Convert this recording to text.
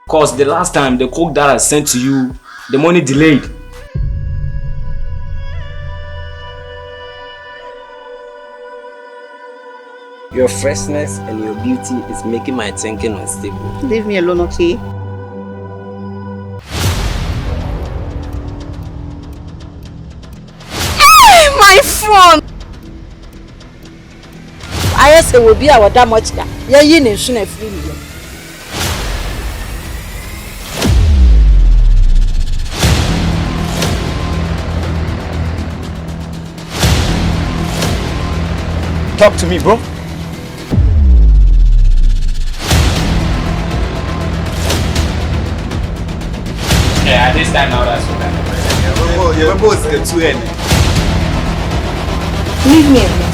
Cause the last time the coke that I sent to you, the money delayed. Your freshness and your beauty is making my thinking unstable. Leave me alone, okay? Hey, my phone! I say will be our damage. Yeah, you need to free me. Talk to me, bro. Yeah, this time now that's what I'm Your boss get to end. Leave me alone.